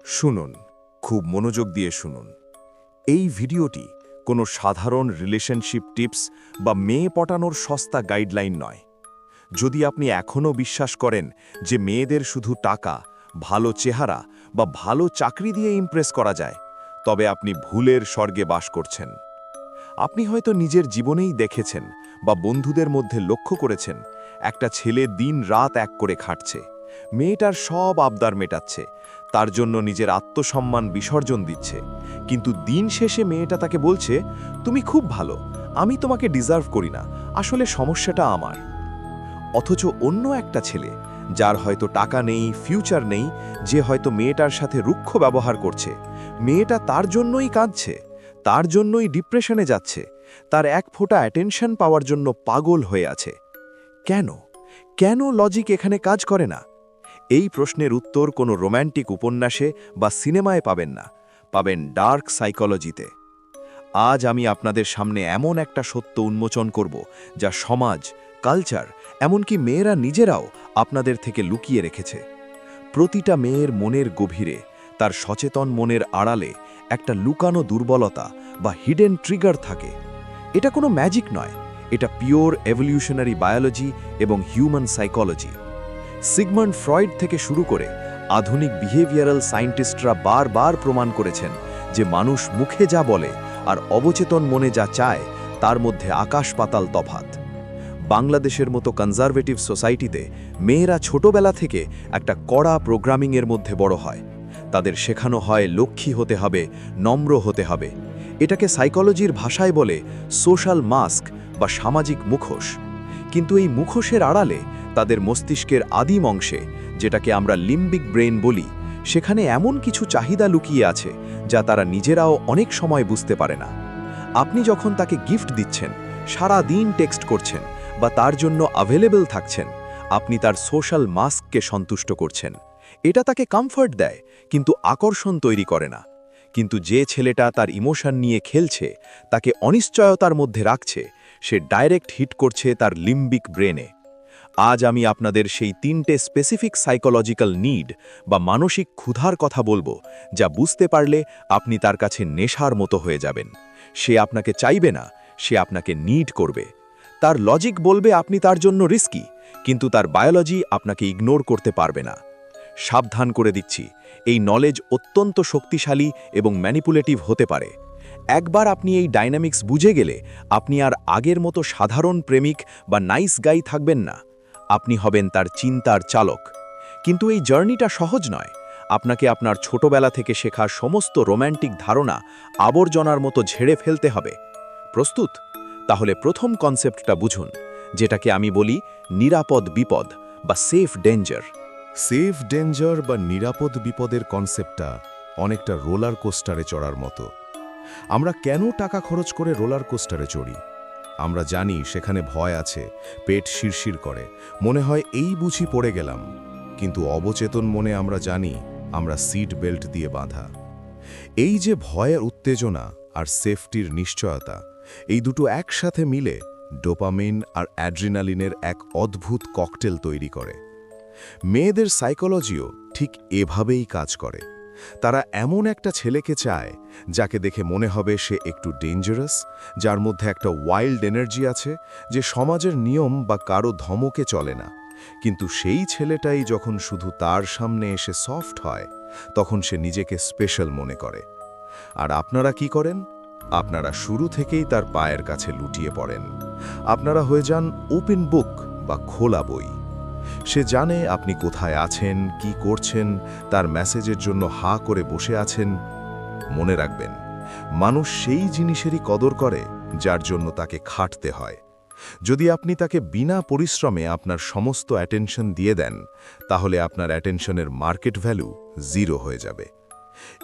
শুনুন, খুব মনোযোগ দিয়ে শুনুন। এই ভিডিওটি কোনো সাধারণ রিলেশনশিপ টিপস বা মেয়ে পটানোর সস্তা গাইডলাইন নয়। যদি আপনি এখনও বিশ্বাস করেন যে মেয়েদের শুধু টাকা, ভালো চেহারা বা ভালো চাকরি দিয়ে ইমপ্রেস করা যায়, তবে আপনি ভুলের স্বর্গে বাস করছেন। আপনি হয়তো নিজের জীবনেই দেখেছেন বা বন্ধুদের মধ্যে লক্ষ্য করেছেন, একটা ছেলে দিন রাত এক করে খাটছে, মেয়েটার সব আবদার মেটাচ্ছে, তার জন্য নিজের আত্মসম্মান বিসর্জন দিচ্ছে, কিন্তু দিন শেষে মেয়েটা তাকে বলছে, তুমি খুব ভালো, আমি তোমাকে ডিজার্ভ করি না, আসলে সমস্যাটা আমার। অথচ অন্য একটা ছেলে, যার হয়তো টাকা নেই, ফিউচার নেই, যে হয়তো মেয়েটার সাথে রুক্ষ ব্যবহার করছে, মেয়েটা তার জন্যই কাঁদছে, তার জন্যই ডিপ্রেশনে যাচ্ছে, তার এক ফোঁটা অ্যাটেনশন পাওয়ার জন্য পাগল হয়ে আছে। কেন কেন লজিক এখানে কাজ করে না? এই প্রশ্নের উত্তর কোনো রোম্যান্টিক উপন্যাসে বা সিনেমায় পাবেন না, পাবেন ডার্ক সাইকোলজিতে। আজ আমি আপনাদের সামনে এমন একটা সত্য উন্মোচন করব, যা সমাজ, কালচার, এমনকি মেয়েরা নিজেরাও আপনাদের থেকে লুকিয়ে রেখেছে। প্রতিটা মেয়ের মনের গভীরে, তার সচেতন মনের আড়ালে একটা লুকানো দুর্বলতা বা হিডেন ট্রিগার থাকে। এটা কোনো ম্যাজিক নয়, এটা পিওর এভলিউশনারি বায়োলজি এবং হিউম্যান সাইকোলজি। সিগমন্ড ফ্রয়েড থেকে শুরু করে আধুনিক বিহেভিয়ারাল সায়েন্টিস্টরা বারবার প্রমাণ করেছেন যে মানুষ মুখে যা বলে আর অবচেতন মনে যা চায়, তার মধ্যে আকাশ পাতাল তফাৎ। বাংলাদেশের মতো কনজারভেটিভ সোসাইটিতে মেয়েরা ছোটবেলা থেকে একটা কড়া প্রোগ্রামিংয়ের মধ্যে বড় হয়। তাদের শেখানো হয় লক্ষ্মী হতে হবে, নম্র হতে হবে। এটাকে সাইকোলজির ভাষায় বলে সোশ্যাল মাস্ক বা সামাজিক মুখোশ। কিন্তু এই মুখোশের আড়ালে তাদের মস্তিষ্কের আদিম অংশে, যেটাকে আমরা লিম্বিক ব্রেন বলি, সেখানে এমন কিছু চাহিদা লুকিয়ে আছে যা তারা নিজেরাও অনেক সময় বুঝতে পারে না। আপনি যখন তাকে গিফট দিচ্ছেন, সারা দিন টেক্সট করছেন বা তার জন্য অ্যাভেলেবল থাকছেন, আপনি তার সোশ্যাল মাস্ককে সন্তুষ্ট করছেন। এটা তাকে কমফর্ট দেয়, কিন্তু আকর্ষণ তৈরি করে না। কিন্তু যে ছেলেটা তার ইমোশন নিয়ে খেলছে, তাকে অনিশ্চয়তার মধ্যে রাখছে, সে ডাইরেক্ট হিট করছে তার লিম্বিক ব্রেনে। আজ আমি আপনাদের সেই 3টে স্পেসিফিক সাইকোলজিক্যাল নিড বা মানসিক ক্ষুধার কথা বলবো, যা বুঝতে পারলে আপনি তার কাছে নেশার মতো হয়ে যাবেন। সে আপনাকে চাইবে না, সে আপনাকে নিড করবে। তার লজিক বলবে আপনি তার জন্য রিস্কি, কিন্তু তার বায়োলজি আপনাকে ইগনোর করতে পারবে না। সাবধান করে দিচ্ছি, এই নলেজ অত্যন্ত শক্তিশালী এবং ম্যানিপুলেটিভ হতে পারে। একবার আপনি এই ডাইনামিক্স বুঝে গেলে আপনি আর আগের মতো সাধারণ প্রেমিক বা নাইস গাই থাকবেন না, আপনি হবেন তার চিন্তার চালক। কিন্তু এই জার্নিটা সহজ নয়। আপনাকে আপনার ছোটবেলা থেকে শেখা সমস্ত রোম্যান্টিক ধারণা আবর্জনার মতো ঝেড়ে ফেলতে হবে। প্রস্তুত? তাহলে প্রথম কনসেপ্টটা বুঝুন, যেটাকে আমি বলি নিরাপদ বিপদ বা সেফ ডেঞ্জার। সেফ ডেঞ্জার বা নিরাপদ বিপদের কনসেপ্টটা অনেকটা রোলার কোস্টারে চড়ার মতো। আমরা কেন টাকা খরচ করে রোলার কোস্টারে চড়ি? আমরা জানি সেখানে ভয় আছে, পেট শিরশির করে, মনে হয় এই বুঝি পড়ে গেলাম। কিন্তু অবচেতন মনে আমরা জানি আমরা সিট বেল্ট দিয়ে বাঁধা। এই যে ভয়ের উত্তেজনা আর সেফটির নিশ্চয়তা, এই দুটো একসাথে মিলে ডোপামিন আর অ্যাড্রিনালিনের এক অদ্ভুত ককটেল তৈরি করে। মেয়েদের সাইকোলজিও ঠিক এভাবেই কাজ করে। তারা এমন একটা ছেলেকে চায় যাকে দেখে মনে হবে সে একটু ডেঞ্জারাস, যার মধ্যে একটা ওয়াইল্ড এনার্জি আছে, যে সমাজের নিয়ম বা কারো ধমকে চলে না। কিন্তু সেই ছেলেটাই যখন শুধু তার সামনে এসে সফট হয়, তখন সে নিজেকে স্পেশাল মনে করে। আর আপনারা কি করেন? আপনারা শুরু থেকেই তার পায়ের কাছে লুটিয়ে পড়েন। আপনারা হয়ে যান ওপেন বুক বা খোলা বই। সে জানে আপনি কোথায় আছেন, কি করছেন, তার মেসেজের জন্য হা করে বসে আছেন। মনে রাখবেন, মানুষ সেই জিনিসেরই কদর করে যার জন্য তাকে খাটতে হয়। যদি আপনি তাকে বিনা পরিশ্রমে আপনার সমস্ত অ্যাটেনশন দিয়ে দেন, তাহলে আপনার অ্যাটেনশনের মার্কেট ভ্যালু 0 হয়ে যাবে।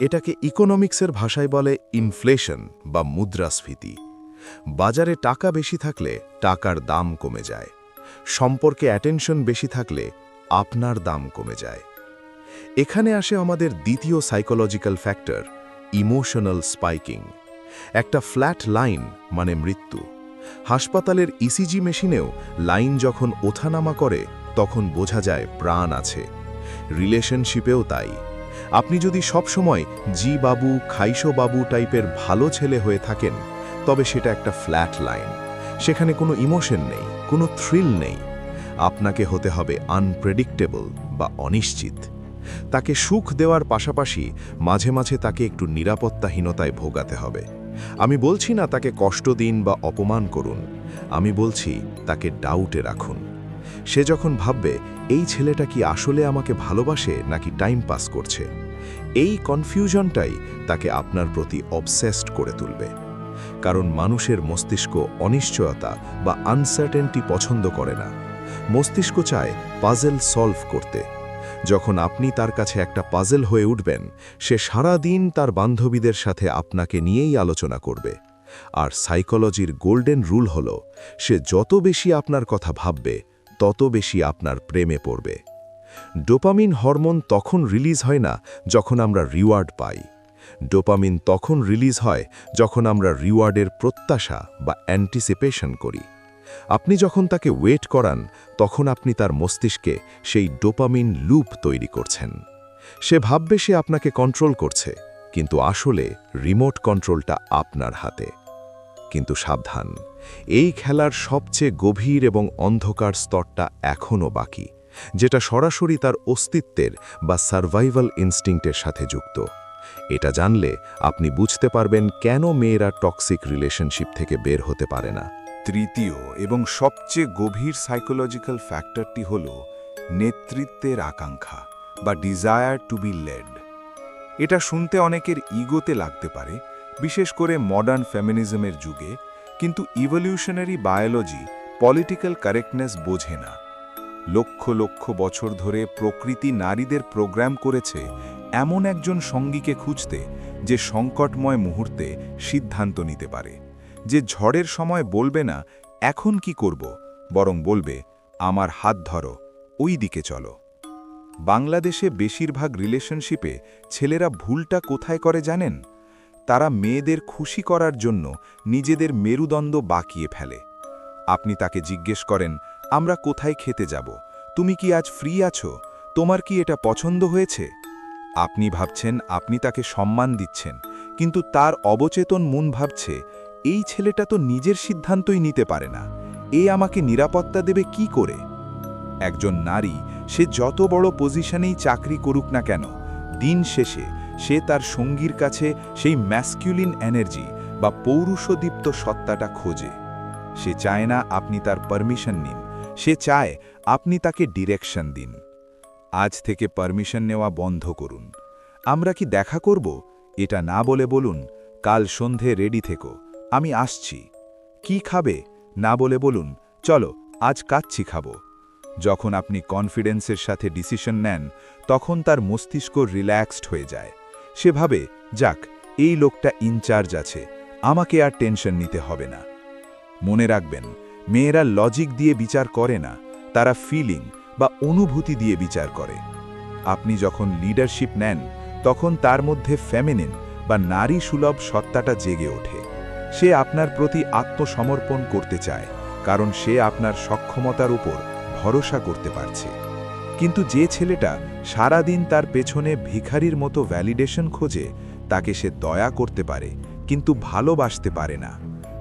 এটাকে ইকোনমিক্সের ভাষায় বলে ইনফ্লেশন বা মুদ্রাস্ফীতি। বাজারে টাকা বেশি থাকলে টাকার দাম কমে যায়। সম্পর্কে অ্যাটেনশন বেশি থাকলে আপনার দাম কমে যায়। এখানে আসে আমাদের দ্বিতীয় সাইকোলজিক্যাল ফ্যাক্টর, ইমোশনাল স্পাইকিং। একটা ফ্ল্যাট লাইন মানে মৃত্যু। হাসপাতালের ইসিজি মেশিনেও লাইন যখন ওঠানামা করে, তখন বোঝা যায় প্রাণ আছে। রিলেশনশিপেও তাই। আপনি যদি সবসময় জি বাবু খাইশো বাবু টাইপের ভালো ছেলে হয়ে থাকেন, তবে সেটা একটা ফ্ল্যাট লাইন। সেখানে কোনো ইমোশন নেই, কোনো থ্রিল নেই। আপনাকে হতে হবে আনপ্রেডিক্টেবল বা অনিশ্চিত। তাকে সুখ দেওয়ার পাশাপাশি মাঝে মাঝে তাকে একটু নিরাপত্তাহীনতায় ভোগাতে হবে। আমি বলছি না তাকে কষ্ট দিন বা অপমান করুন, আমি বলছি তাকে ডাউটে রাখুন। সে যখন ভাববে এই ছেলেটা কি আসলে আমাকে ভালোবাসে নাকি টাইম পাস করছে, এই কনফিউশনটাই তাকে আপনার প্রতি অবসেসড করে তুলবে। কারণ মানুষের মস্তিষ্ক অনিশ্চয়তা বা আনসার্টেনটি পছন্দ করে না। মস্তিষ্ক চায় পাজেল সলভ করতে। যখন আপনি তার কাছে একটা পাজেল হয়ে উঠবেন, সে সারা দিন তার বান্ধবীদের সাথে আপনাকে নিয়েই আলোচনা করবে। আর সাইকোলজির গোল্ডেন রুল হল, সে যত বেশি আপনার কথা ভাববে তত বেশি আপনার প্রেমে পড়বে। ডোপামিন হরমোন তখন রিলিজ হয় না যখন আমরা রিওয়ার্ড পাই। ডোপামিন তখন রিলিজ হয় যখন আমরা রিওয়ার্ডের প্রত্যাশা বা অ্যান্টিসিপেশন করি। আপনি যখন তাকে ওয়েট করান, তখন আপনি তার মস্তিষ্কে সেই ডোপামিন লুপ তৈরি করছেন। সে ভাববে সে আপনাকে কন্ট্রোল করছে, কিন্তু আসলে রিমোট কন্ট্রোলটা আপনার হাতে। কিন্তু সাবধান, এই খেলার সবচেয়ে গভীর এবং অন্ধকার স্তরটা এখনও বাকি, যেটা সরাসরি তার অস্তিত্বের বা সার্ভাইভাল ইনস্টিংক্টের সাথে যুক্ত। এটা জানলে আপনি বুঝতে পারবেন কেন মেয়েরা টক্সিক রিলেশনশিপ থেকে বের হতে পারে না। তৃতীয় এবং সবচেয়ে গভীর সাইকোলজিক্যাল ফ্যাক্টরটি হল নেতৃত্বের আকাঙ্ক্ষা বা ডিজায়ার টু বি লেড। এটা শুনতে অনেকের ইগোতে লাগতে পারে, বিশেষ করে মডার্ন ফেমিনিজমের যুগে, কিন্তু ইভলিউশনারি বায়োলজি পলিটিক্যাল কারেক্টনেস বোঝে না। লক্ষ লক্ষ বছর ধরে প্রকৃতি নারীদের প্রোগ্রাম করেছে এমন একজন সঙ্গীকে খুঁজতে, যে সংকটময় মুহূর্তে সিদ্ধান্ত নিতে পারে, যে ঝড়ের সময় বলবে না এখন কি করব, বরং বলবে আমার হাত ধরো, ওই দিকে চলো। বাংলাদেশে বেশিরভাগ রিলেশনশিপে ছেলেরা ভুলটা কোথায় করে জানেন? তারা মেয়েদের খুশি করার জন্য নিজেদের মেরুদণ্ড বাঁকিয়ে ফেলে। আপনি তাকে জিজ্ঞেস করেন, আমরা কোথায় খেতে যাব, তুমি কি আজ ফ্রি আছো, তোমার কি এটা পছন্দ হয়েছে? আপনি ভাবছেন আপনি তাকে সম্মান দিচ্ছেন, কিন্তু তার অবচেতন মন ভাবছে, এই ছেলেটা তো নিজের সিদ্ধান্তই নিতে পারে না, এ আমাকে নিরাপত্তা দেবে কি করে? একজন নারী, সে যত বড় পজিশনেই চাকরি করুক না কেন, দিন শেষে সে তার সঙ্গীর কাছে সেই ম্যাসকিউলিন এনার্জি বা পৌরুষদীপ্ত সত্তাটা খোঁজে। সে চায় না আপনি তার পারমিশন নিন, সে চায় আপনি তাকে ডিরেকশন দিন। আজ থেকে পারমিশন নেওয়া বন্ধ করুন। আমরা কি দেখা করব, এটা না বলে বলুন, কাল সন্ধে রেডি থেকো, আমি আসছি। কি খাবে, না বলে বলুন, চলো আজ কাচ্চি খাবো। যখন আপনি কনফিডেন্সের সাথে ডিসিশন নেন, তখন তার মস্তিষ্ক রিল্যাক্সড হয়ে যায়। সে ভাবে, যাক, এই লোকটা ইনচার্জ আছে, আমাকে আর টেনশন নিতে হবে না। মনে রাখবেন, মেয়েরা লজিক দিয়ে বিচার করে না, তারা ফিলিং বা অনুভূতি দিয়ে বিচার করে। আপনি যখন লিডারশিপ নেন, তখন তার মধ্যে ফেমিনিন বা নারী সুলভ সত্তাটা জেগে ওঠে। সে আপনার প্রতি আত্মসমর্পণ করতে চায়, কারণ সে আপনার সক্ষমতার উপর ভরসা করতে পারছে। কিন্তু যে ছেলেটা সারাদিন তার পেছনে ভিখারির মতো ভ্যালিডেশন খোঁজে, তাকে সে দয়া করতে পারে কিন্তু ভালোবাসতে পারে না।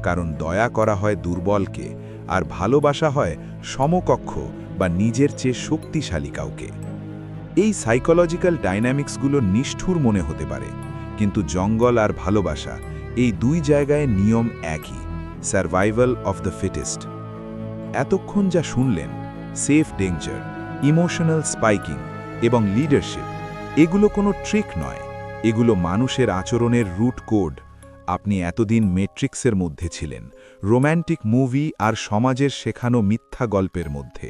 কারণ দয়া করা হয় দুর্বলকে, আর ভালোবাসা হয় সমকক্ষ বা নিজের চেয়ে শক্তিশালী কাউকে। এই সাইকোলজিক্যাল ডাইনামিক্সগুলো নিষ্ঠুর মনে হতে পারে, কিন্তু জঙ্গল আর ভালোবাসা, এই দুই জায়গায় নিয়ম একই, সার্ভাইভাল অফ দ্য ফিটেস্ট। এতক্ষণ যা শুনলেন, সেফ ডেঞ্জার, ইমোশনাল স্পাইকিং এবং লিডারশিপ, এগুলো কোনো ট্রিক নয়, এগুলো মানুষের আচরণের রুট কোড। আপনি এতদিন মেট্রিক্সের মধ্যে ছিলেন, রোম্যান্টিক মুভি আর সমাজের শেখানো মিথ্যা গল্পের মধ্যে।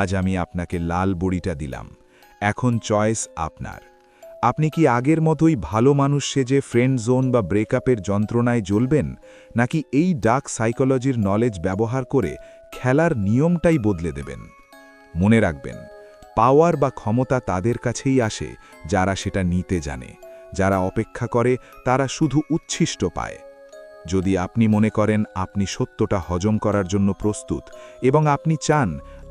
আজ আমি আপনাকে লাল বড়িটা দিলাম, এখন চয়েস আপনার। আপনি কি আগের মতোই ভালো মানুষ সেজে ফ্রেন্ড জোন বা ব্রেকআপের যন্ত্রণায় জ্বলবেন, নাকি এই ডার্ক সাইকোলজির নলেজ ব্যবহার করে খেলার নিয়মটাই বদলে দেবেন? মনে রাখবেন, পাওয়ার বা ক্ষমতা তাদের কাছেই আসে যারা সেটা নিতে জানে। যারা অপেক্ষা করে তারা শুধু উচ্ছিষ্ট পায়। যদি আপনি মনে করেন আপনি সত্যটা হজম করার জন্য প্রস্তুত এবং আপনি চান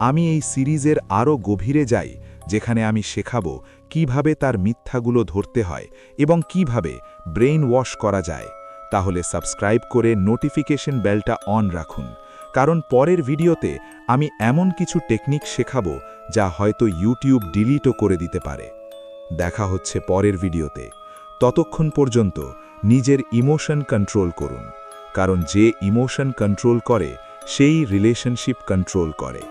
আমি এই সিরিজের আরও গভীরে যাই, যেখানে আমি শেখাবো কিভাবে তার মিথ্যাগুলো ধরতে হয় এবং কিভাবে ব্রেইন ওয়াশ করা যায়। তাহলে সাবস্ক্রাইব করে নোটিফিকেশন বেলটা অন রাখুন, কারণ পরের ভিডিওতে আমি এমন কিছু টেকনিক শেখাবো যা হয়তো ইউটিউব ডিলিটও করে দিতে পারে। দেখা হচ্ছে পরের ভিডিওতে। ততক্ষণ পর্যন্ত নিজের ইমোশন কন্ট্রোল করুন, কারণ যে ইমোশন কন্ট্রোল করে সেই রিলেশনশিপ কন্ট্রোল করে।